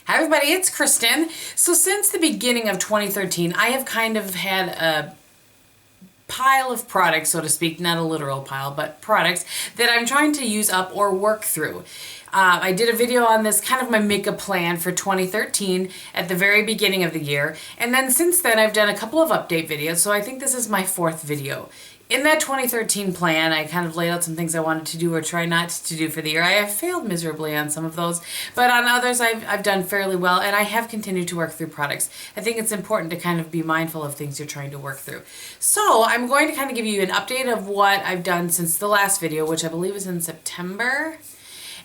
Hi everybody, it's Kristin. So since the beginning of 2013, I have kind of had a pile of products, so to speak, not a literal pile, but products that I'm trying to use up or work through. I did a video on this, kind of my makeup plan for 2013 at the very beginning of the year. And then since then, I've done a couple of update videos, so I think this is my fourth video. In that 2013 plan, I kind of laid out some things I wanted to do or try not to do for the year. I have failed miserably on some of those, but on others I've done fairly well, and I have continued to work through products. I think it's important to kind of be mindful of things you're trying to work through. So I'm going to kind of give you an update of what I've done since the last video, which I believe is in September,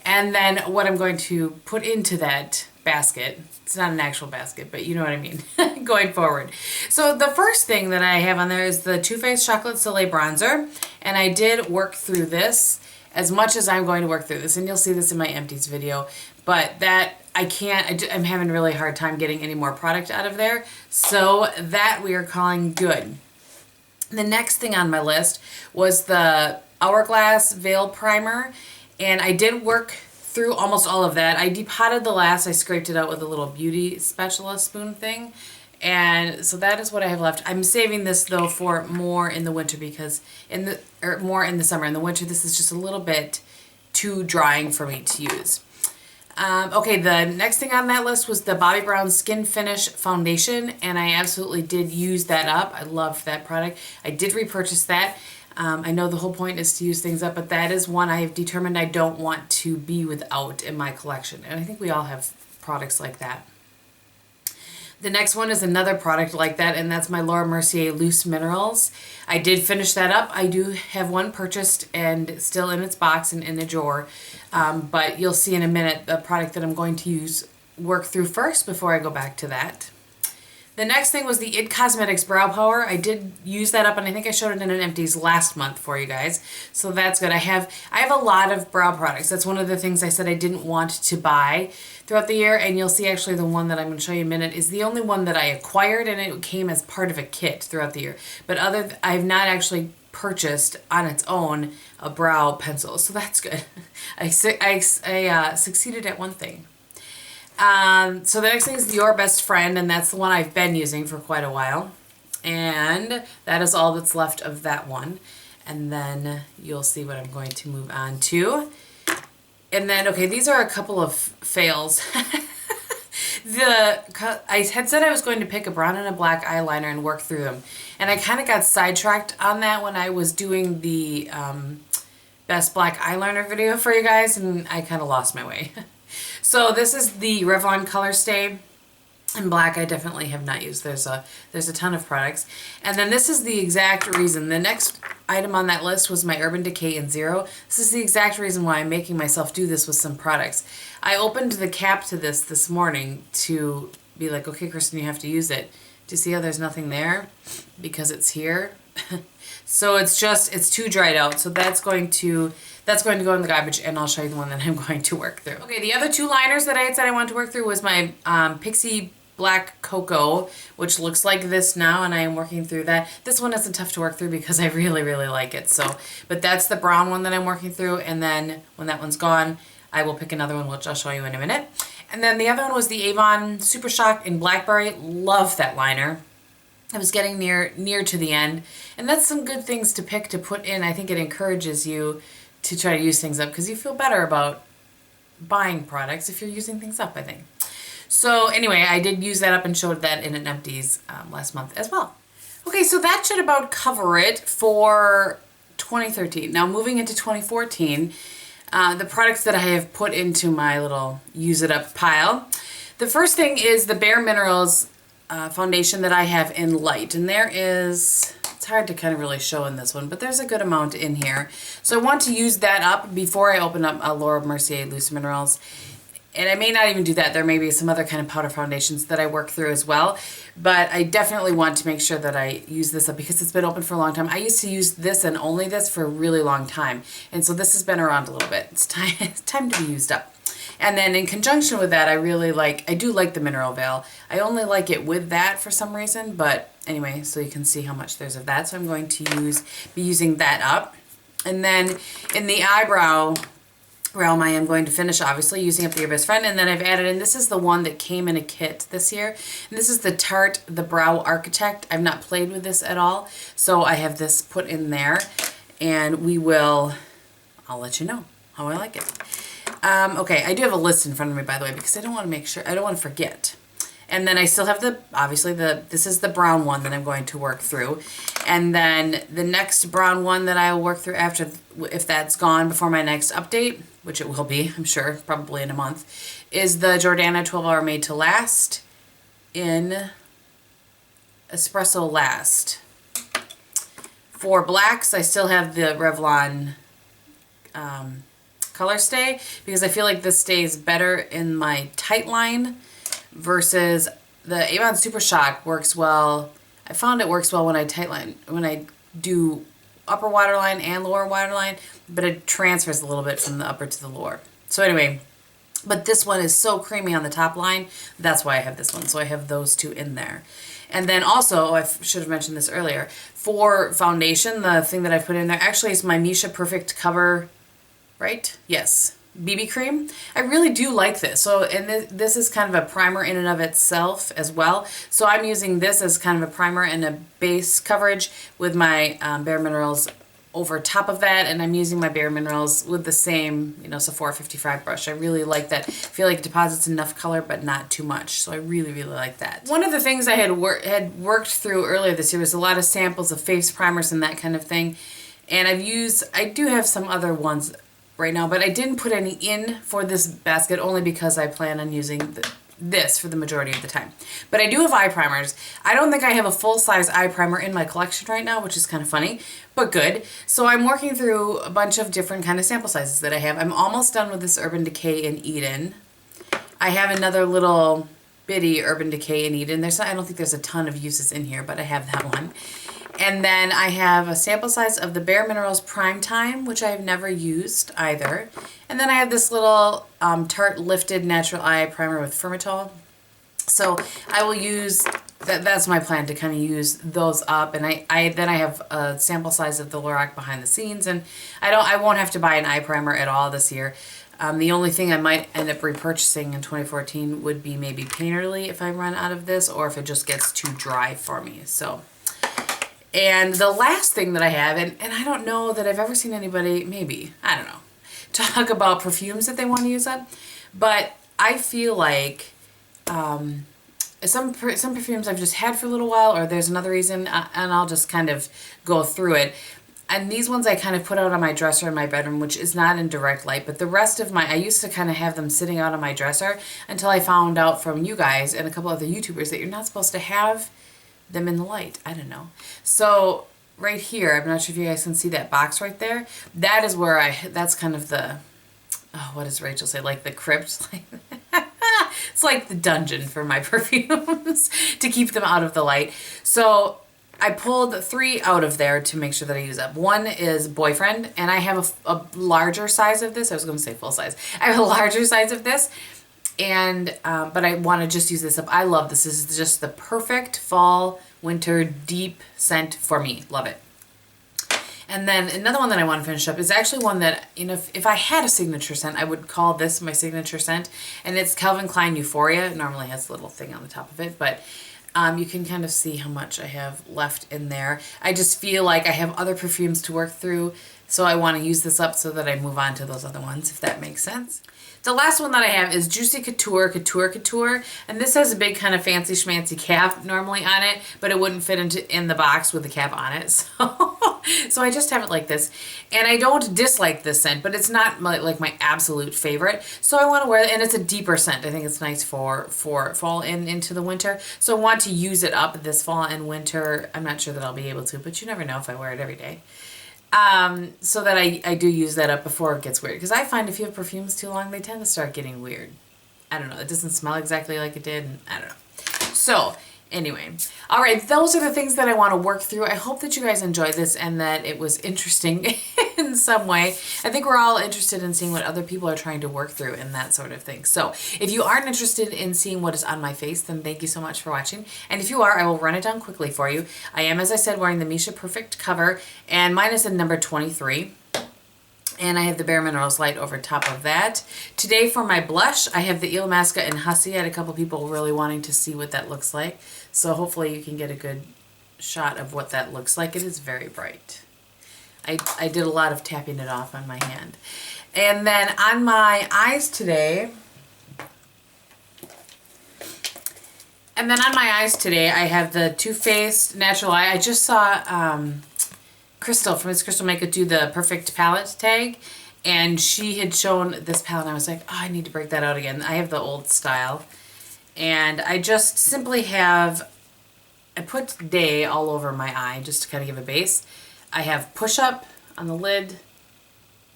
and then what I'm going to put into that basket. It's not an actual basket, but you know what I mean, going forward. So the first thing that I have on there is the Too Faced Chocolate Soleil Bronzer, and I did work through this as much as I'm going to work through this, and you'll see this in my empties video, but that I'm having a really hard time getting any more product out of there, so that we are calling good. The next thing on my list was the Hourglass Veil Primer, and I did work through almost all of that. I depotted the last. I scraped it out with a little beauty spatula spoon thing. And so that is what I have left. I'm saving this though for more in the winter because more in the summer. In the winter, this is just a little bit too drying for me to use. Okay, the next thing on that list was the Bobbi Brown Skin Finish Foundation, and I absolutely did use that up. I loved that product. I did repurchase that. I know the whole point is to use things up, but that is one I have determined I don't want to be without in my collection. And I think we all have products like that. The next one is another product like that, and that's my Laura Mercier Loose Minerals. I did finish that up. I do have one purchased and still in its box and in a drawer. But you'll see in a minute the product that I'm going to work through first before I go back to that. The next thing was the IT Cosmetics Brow Power. I did use that up, and I think I showed it in an empties last month for you guys. So that's good. I have a lot of brow products. That's one of the things I said I didn't want to buy throughout the year, and you'll see actually the one that I'm going to show you in a minute is the only one that I acquired, and it came as part of a kit throughout the year. But I have not actually purchased on its own a brow pencil, so that's good. I succeeded at one thing. So the next thing is Your Best Friend, and that's the one I've been using for quite a while. And that is all that's left of that one. And then you'll see what I'm going to move on to. And then, okay, these are a couple of fails. I had said I was going to pick a brown and a black eyeliner and work through them. And I kind of got sidetracked on that when I was doing the best black eyeliner video for you guys, and I kind of lost my way. So this is the Revlon Color Stay in black. I definitely have not used. There's a ton of products. And then this is the exact reason. The next item on that list was my Urban Decay in Zero. This is the exact reason why I'm making myself do this with some products. I opened the cap to this morning to be like, okay, Kristin, you have to use it. Do you see how there's nothing there? Because it's here. So it's too dried out. So that's going to go in the garbage, and I'll show you the one that I'm going to work through. Okay, the other two liners that I had said I wanted to work through was my Pixi Black Cocoa, which looks like this now, and I am working through that. This one isn't tough to work through because I really, really like it. But that's the brown one that I'm working through, and then when that one's gone, I will pick another one, which I'll show you in a minute. And then the other one was the Avon Super Shock in Blackberry. Love that liner. I was getting near to the end, and that's some good things to pick to put in. I think it encourages you to try to use things up because you feel better about buying products if you're using things up, I think. So anyway, I did use that up and showed that in an empties last month as well. Okay, so that should about cover it for 2013. Now moving into 2014, the products that I have put into my little use it up pile. The first thing is the Bare Minerals foundation that I have in light, and it's hard to kind of really show in this one, but there's a good amount in here. So I want to use that up before I open up a Laura Mercier Loose Minerals. And I may not even do that. There may be some other kind of powder foundations that I work through as well. But I definitely want to make sure that I use this up because it's been open for a long time. I used to use this and only this for a really long time. And so this has been around a little bit. It's time to be used up. And then in conjunction with that, I do like the Mineral Veil. I only like it with that for some reason. But anyway, so you can see how much there's of that. So I'm going to be using that up. And then in the eyebrow realm, I am going to finish, obviously, using up Your Best Friend. And then I've added in, this is the one that came in a kit this year. And this is the Tarte The Brow Architect. I've not played with this at all. So I have this put in there. And I'll let you know how I like it. Okay, I do have a list in front of me, by the way, because I don't want to forget. And then I still have this is the brown one that I'm going to work through. And then the next brown one that I will work through after, if that's gone before my next update, which it will be, I'm sure, probably in a month, is the Jordana 12 Hour Made to Last in Espresso Last. For blacks, I still have the Revlon Color Stay, because I feel like this stays better in my tight line versus the Avon Super Shock works well. I found it works well when I tightline, when I do upper waterline and lower waterline, but it transfers a little bit from the upper to the lower. So anyway, but this one is so creamy on the top line. That's why I have this one. So I have those two in there. And then also, I should have mentioned this earlier, for foundation, the thing that I put in there actually is my MIscha Perfect Cover, right? Yes. BB cream. I really do like this. So, and this is kind of a primer in and of itself as well. So I'm using this as kind of a primer and a base coverage with my Bare Minerals over top of that. And I'm using my Bare Minerals with the same, Sephora 55 brush. I really like that. I feel like it deposits enough color, but not too much. So I really, really like that. One of the things I had worked through earlier this year was a lot of samples of face primers and that kind of thing. And I do have some other ones right now, but I didn't put any in for this basket only because I plan on using this for the majority of the time. But I do have eye primers. I don't think I have a full-size eye primer in my collection right now, which is kind of funny, but good. So I'm working through a bunch of different kind of sample sizes that I have. I'm almost done with this Urban Decay in Eden. I have another little bitty Urban Decay in Eden. I don't think there's a ton of uses in here, but I have that one. And then I have a sample size of the Bare Minerals Prime Time, which I have never used either. And then I have this little Tarte Lifted Natural Eye Primer with Firmitol. So I will use, that's my plan, to kind of use those up. And then I have a sample size of the Lorac Behind the Scenes. And I won't have to buy an eye primer at all this year. The only thing I might end up repurchasing in 2014 would be maybe Painterly if I run out of this, or if it just gets too dry for me. So. And the last thing that I have, and I don't know that I've ever seen anybody, maybe, I don't know, talk about perfumes that they want to use up, but I feel like some perfumes I've just had for a little while, or there's another reason, and I'll just kind of go through it. And these ones I kind of put out on my dresser in my bedroom, which is not in direct light, but the rest of I used to kind of have them sitting out on my dresser until I found out from you guys and a couple other YouTubers that you're not supposed to have them in the light. I don't know. So right here, I'm not sure if you guys can see that box right there. That is where that's kind of the, what does Rachel say? Like the crypt? It's like the dungeon for my perfumes to keep them out of the light. So I pulled 3 out of there to make sure that I use up. One is Boyfriend, and I have a larger size of this. I was going to say full size. I have a larger size of this. And, but I want to just use this up. I love this. This is just the perfect fall, winter, deep scent for me. Love it. And then another one that I want to finish up is actually one that, if I had a signature scent, I would call this my signature scent. And it's Calvin Klein Euphoria. It normally has a little thing on the top of it, but you can kind of see how much I have left in there. I just feel like I have other perfumes to work through, so I want to use this up so that I move on to those other ones, if that makes sense. The last one that I have is Juicy Couture, and this has a big kind of fancy schmancy cap normally on it, but it wouldn't fit in the box with the cap on it, so I just have it like this. And I don't dislike this scent, but it's not like my absolute favorite, so I want to wear it, and it's a deeper scent. I think it's nice for fall and into the winter, so I want to use it up this fall and winter. I'm not sure that I'll be able to, but you never know if I wear it every day. So that I do use that up before it gets weird. Because I find if you have perfumes too long, they tend to start getting weird. I don't know. It doesn't smell exactly like it did. And I don't know. So, anyway. Alright, those are the things that I want to work through. I hope that you guys enjoyed this and that it was interesting in some way. I think we're all interested in seeing what other people are trying to work through and that sort of thing. So, if you aren't interested in seeing what is on my face, then thank you so much for watching. And if you are, I will run it down quickly for you. I am, as I said, wearing the MIscha Perfect Cover, and mine is in number 23. And I have the Bare Minerals light over top of that. Today for my blush, I have the Illamasqua and Hussy. I had a couple people really wanting to see what that looks like. So hopefully you can get a good shot of what that looks like. It is very bright. I did a lot of tapping it off on my hand. And then on my eyes today, I have the Too Faced Natural Eye. I just saw Crystal from Miss Crystal Makeup do the Perfect Palette tag, and she had shown this palette, and I was like, oh, I need to break that out again. I have the old style, and I just simply have, I put Day all over my eye just to kind of give a base. I have Push Up on the lid,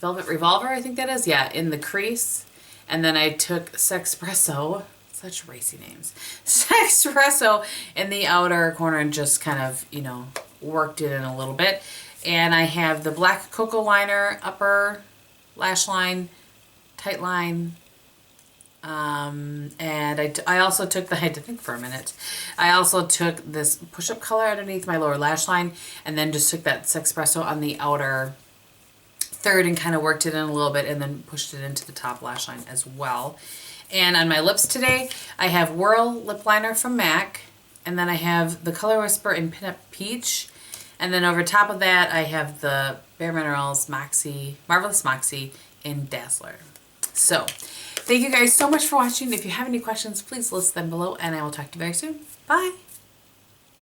Velvet Revolver, I think that is, yeah, in the crease, and then I took Sexpresso, such racy names, Sexpresso in the outer corner and just kind of, you know, worked it in a little bit. And I have the black cocoa liner, upper lash line, tight line, and I also took the, I had to think for a minute, I also took this push-up color underneath my lower lash line, and then just took that Sexpresso on the outer third and kind of worked it in a little bit, and then pushed it into the top lash line as well. And on my lips today, I have Whirl lip liner from MAC, and then I have the Color Whisper in Pinup Peach. And then over top of that, I have the Bare Minerals Moxie, Marvelous Moxie in Dazzler. So, thank you guys so much for watching. If you have any questions, please list them below, and I will talk to you very soon. Bye!